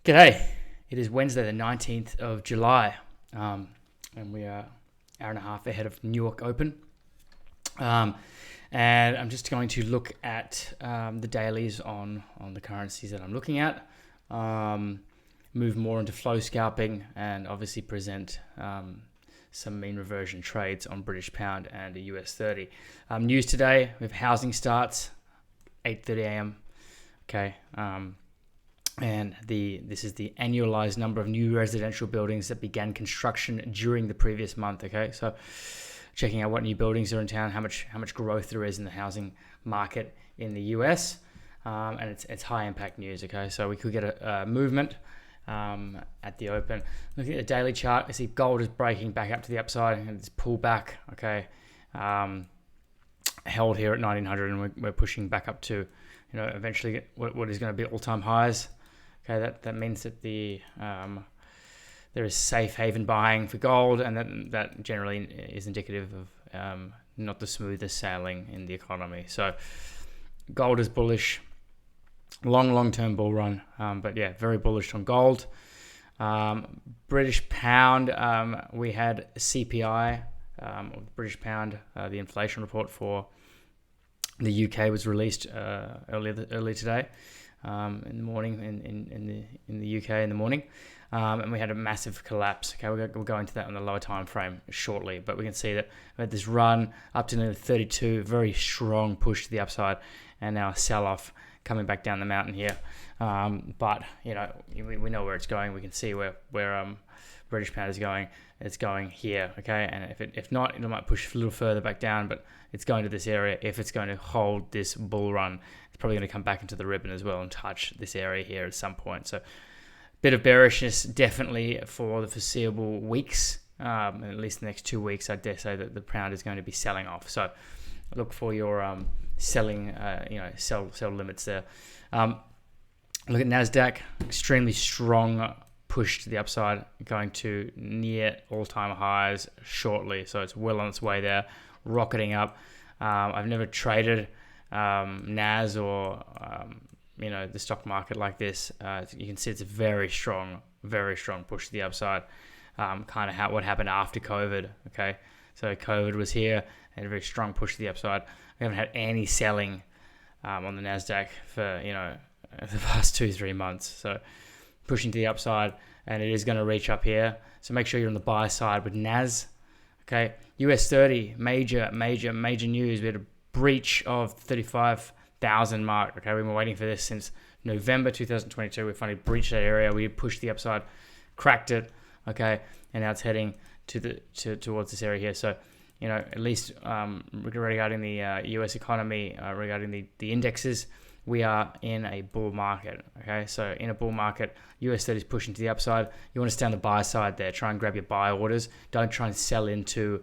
G'day. It is Wednesday, the 19th of July, and we are an hour and a half ahead of New York Open. And I'm just going to look at the dailies on the currencies that I'm looking at, move more into flow scalping, and obviously present some mean reversion trades on British pound and the US 30. News today, we have housing starts, 8:30 a.m. Okay. And this is the annualized number of new residential buildings that began construction during the previous month. Okay, so checking out what new buildings are in town, how much growth there is in the housing market in the US, and it's high impact news. Okay, so we could get a movement at the open. Looking at the daily chart, I see gold is breaking back up to the upside and it's pulled back. Okay, held here at 1900, and we're pushing back up to eventually get what is going to be all-time highs. Okay, that means that there is safe haven buying for gold, and that generally is indicative of not the smoothest sailing in the economy. So gold is bullish, long-term bull run, but yeah, very bullish on gold. British pound, we had CPI, British pound, the inflation report for the UK was released earlier today. In the morning in the UK in the morning, and we had a massive collapse. Okay, we'll go into that on the lower time frame shortly, but we can see that we had this run up to nearly 32, very strong push to the upside, and now a sell-off coming back down the mountain here. But we know where it's going. We can see where British pound is going. It's going here, okay, and if not, it might push a little further back down, but it's going to this area. If it's going to hold this bull run, it's probably going to come back into the ribbon as well and touch this area here at some point. So bit of bearishness definitely for the foreseeable weeks, at least the next 2 weeks. I dare say that the pound is going to be selling off. So look for your selling, sell limits there. Look at NASDAQ, extremely strong push to the upside, going to near all-time highs shortly. So it's well on its way there, rocketing up. I've never traded NAS or the stock market like this. You can see it's a very strong push to the upside. Kind of what happened after COVID. Okay, so COVID was here, and a very strong push to the upside. We haven't had any selling on the NASDAQ for the past 2-3 months. So pushing to the upside, and it is going to reach up here. So make sure you're on the buy side with NAS. Okay, US 30, major news. We had a breach of 35,000 mark. Okay, we've been waiting for this since November 2022. We finally breached that area. We pushed the upside, cracked it. Okay, and now it's heading towards this area here. So at least regarding the US economy, regarding the indexes, we are in a bull market. Okay, so in a bull market, US 30 is pushing to the upside. You want to stay on the buy side there. Try and grab your buy orders. Don't try and sell into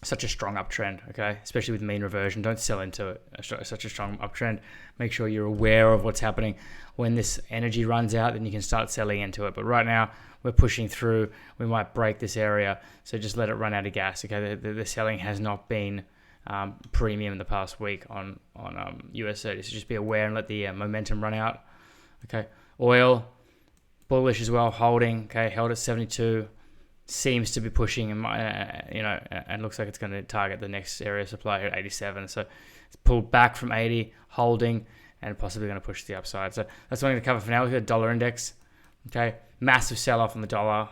such a strong uptrend. Okay, especially with mean reversion. Don't sell into such a strong uptrend. Make sure you're aware of what's happening. When this energy runs out, then you can start selling into it. But right now, we're pushing through. We might break this area, so just let it run out of gas. Okay, the selling has not been premium in the past week on US 30, so just be aware and let the momentum run out. Okay, oil bullish as well, holding. Okay, held at 72, seems to be pushing, and looks like it's going to target the next area of supply here at 87. So it's pulled back from 80, holding, and possibly going to push to the upside. So that's what I'm going to cover for now. Look at the dollar index. Okay, massive sell-off on the dollar,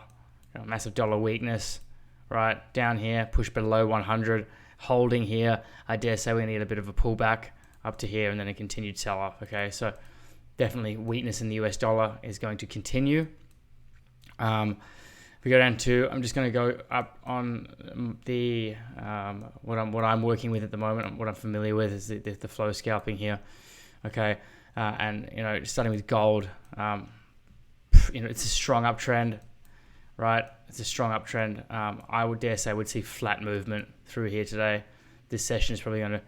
massive dollar weakness. Right down here, push below 100. Holding here, I dare say we need a bit of a pullback up to here and then a continued sell-off. Okay, so definitely weakness in the US dollar is going to continue. If we go down to, I'm just going to go up on the what I'm working with at the moment. What I'm familiar with is the flow scalping here. Okay, and starting with gold, it's a strong uptrend. Right, it's a strong uptrend. I would dare say I would see flat movement through here today. This session is probably going to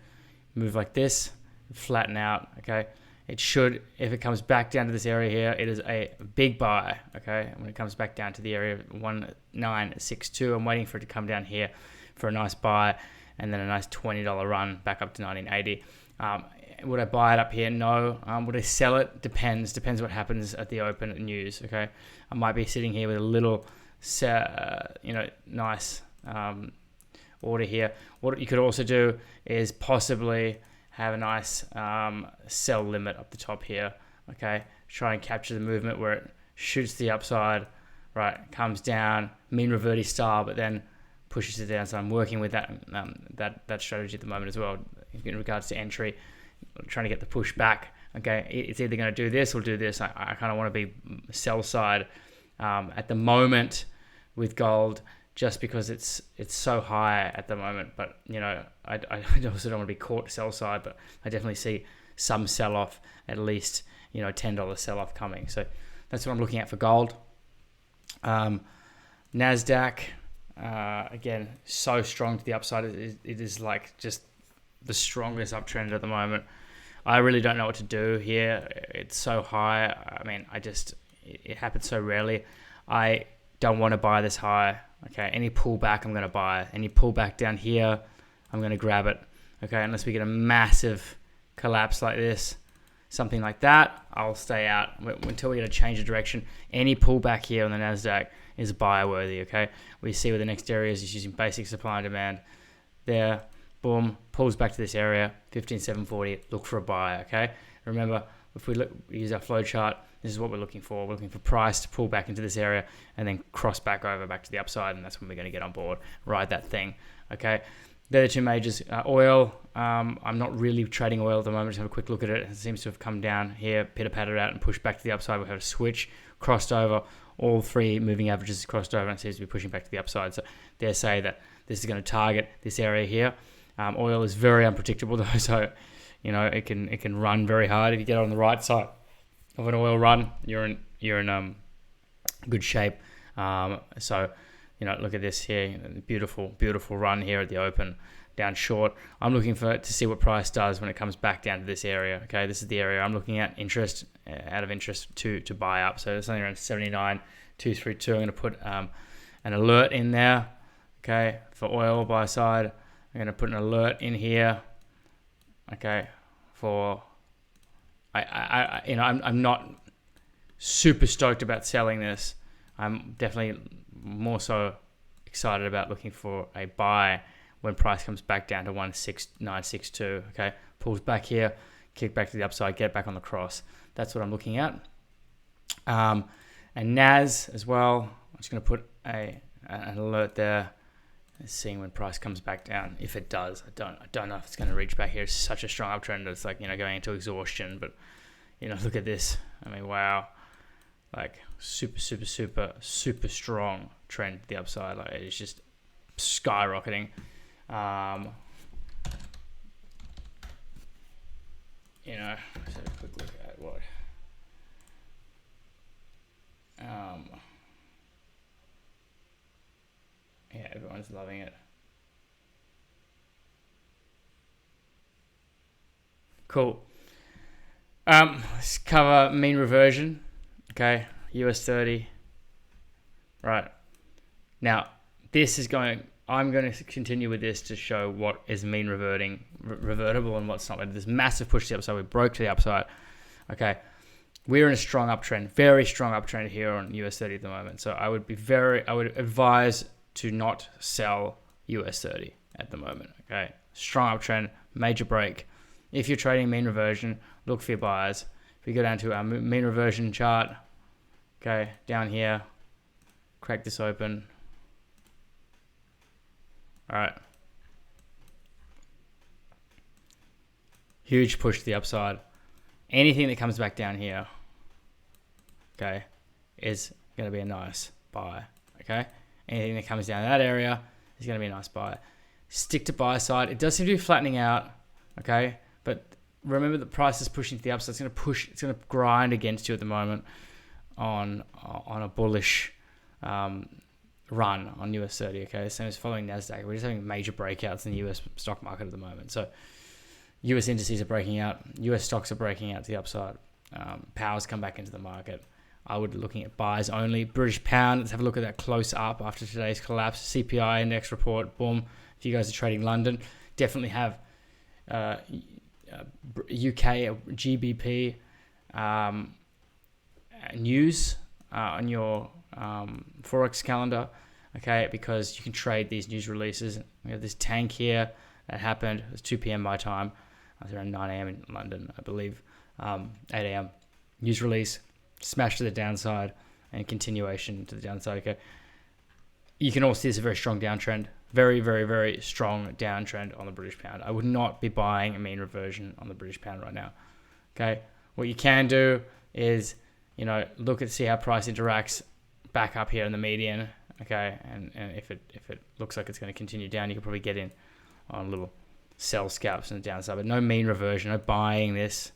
move like this, flatten out. Okay, it should, if it comes back down to this area here, it is a big buy. Okay, and when it comes back down to the area of 1962, I'm waiting for it to come down here for a nice buy, and then a nice $20 run back up to 1980. Would I buy it up here? No. Would I sell it? Depends what happens at the open at news. Okay, I might be sitting here with a little, nice order here. What you could also do is possibly have a nice sell limit up the top here. Okay, try and capture the movement where it shoots the upside, right? Comes down, mean reverting style, but then pushes it down. So I'm working with that strategy at the moment as well in regards to entry, trying to get the push back. Okay, it's either going to do this or do this. I kind of want to be sell side at the moment with gold, just because it's so high at the moment. But I also don't want to be caught sell side, but I definitely see some sell off, at least $10 sell off coming. So that's what I'm looking at for gold. Nasdaq, again, so strong to the upside. It is like just the strongest uptrend at the moment. I really don't know what to do here. It's so high. I mean, it happens so rarely. I don't want to buy this high. Okay, any pullback I'm going to buy. Any pullback down here, I'm going to grab it. Okay, unless we get a massive collapse like this, something like that, I'll stay out until we get a change of direction. Any pullback here on the Nasdaq is buyer worthy. Okay, we see where the next area is using basic supply and demand. There, boom, pulls back to this area, 15,740. Look for a buy. Okay, remember, if we use our flow chart, this is what we're looking for. We're looking for price to pull back into this area and then cross back to the upside, and that's when we're going to get on board, ride that thing. Okay, they're the two majors. Oil, I'm not really trading oil at the moment. Just have a quick look at it. It seems to have come down here, pitter-pattered out and pushed back to the upside. We've had a switch, crossed over. All three moving averages crossed over and it seems to be pushing back to the upside. So they say that this is going to target this area here. Oil is very unpredictable though, so it can run very hard. If you get on the right side of an oil run, you're in good shape. So look at this here, beautiful run here at the open, down short. I'm looking to see what price does when it comes back down to this area. Okay, this is the area I'm looking at. Out of interest to buy up. So it's something around 79,232. I'm going to put an alert in there. Okay, for oil buy side, I'm going to put an alert in here. Okay, for I'm not super stoked about selling this. I'm definitely more so excited about looking for a buy when price comes back down to 16962. Okay, pulls back here, kick back to the upside, get back on the cross. That's what I'm looking at. And NAS as well. I'm just going to put an alert there. Seeing when price comes back down. If it does, I don't know if it's going to reach back here. It's such a strong uptrend. It's like going into exhaustion. But look at this. I mean, wow, like super strong trend to the upside. Like it's just skyrocketing. Let's have a quick look at what. Yeah, everyone's loving it. Cool. Let's cover mean reversion. Okay, US 30. Right. Now, I'm going to continue with this to show what is mean revertible and what's not. This massive push to the upside. We broke to the upside. Okay. We're in a strong uptrend, very strong uptrend here on US 30 at the moment. So I would advise to not sell US 30 at the moment. Okay. Strong uptrend, major break. If you're trading mean reversion, look for your buyers. If we go down to our mean reversion chart, okay, down here, crack this open. All right. Huge push to the upside. Anything that comes back down here, okay, is going to be a nice buy, okay? Anything that comes down that area is going to be a nice buy. Stick to buy side. It does seem to be flattening out, okay? But remember the price is pushing to the upside. It's going to grind against you at the moment on a bullish run on US 30, okay? Same as following Nasdaq. We're just having major breakouts in the US stock market at the moment. So US indices are breaking out. US stocks are breaking out to the upside. Power's come back into the market. I would be looking at buys only. British pound, let's have a look at that close up after today's collapse. CPI index report, boom. If you guys are trading London, definitely have UK GBP news on your Forex calendar, okay, because you can trade these news releases. We have this tank here that happened. It was 2 p.m. my time. It was around 9 a.m. in London, I believe. 8 a.m. news release, smash to the downside, and continuation to the downside, okay. You can also see it's a very strong downtrend. Very, very, very strong downtrend on the British pound. I would not be buying a mean reversion on the British pound right now. Okay. What you can do is, look at see how price interacts back up here in the median. Okay. And if it looks like it's going to continue down, you can probably get in on little sell scalps on the downside. But no mean reversion, no buying this.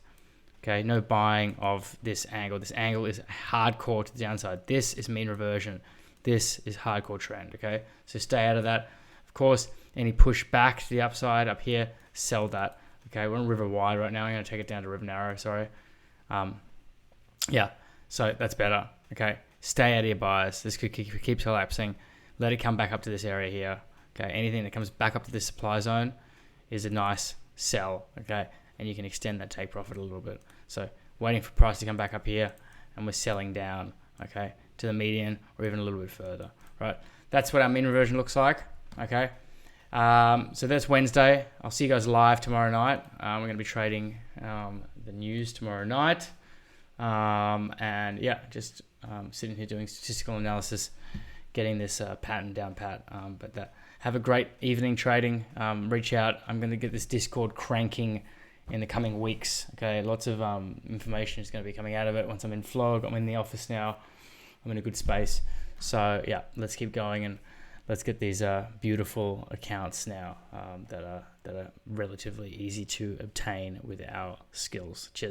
Okay. No buying of this angle. This angle is hardcore to the downside. This is mean reversion. This is hardcore trend. Okay. So stay out of that. Of course, any push back to the upside up here, sell that. Okay, we're on river wide right now. I'm going to take it down to river narrow, sorry. Yeah, so that's better. Okay, stay out of your buyers. This could keep collapsing. Let it come back up to this area here. Okay, anything that comes back up to this supply zone is a nice sell. Okay, and you can extend that take profit a little bit. So waiting for price to come back up here, and we're selling down, okay, to the median or even a little bit further, right? That's what our mean reversion looks like. Okay, so that's Wednesday. I'll see you guys live tomorrow night. We're going to be trading the news tomorrow night. And yeah, just sitting here doing statistical analysis, getting this pattern down pat. Have a great evening trading. Reach out. I'm going to get this Discord cranking in the coming weeks. Okay, lots of information is going to be coming out of it once I'm in flow. I'm in the office now. I'm in a good space. So yeah, let's keep going and let's get these beautiful accounts now that are relatively easy to obtain with our skills. Cheers.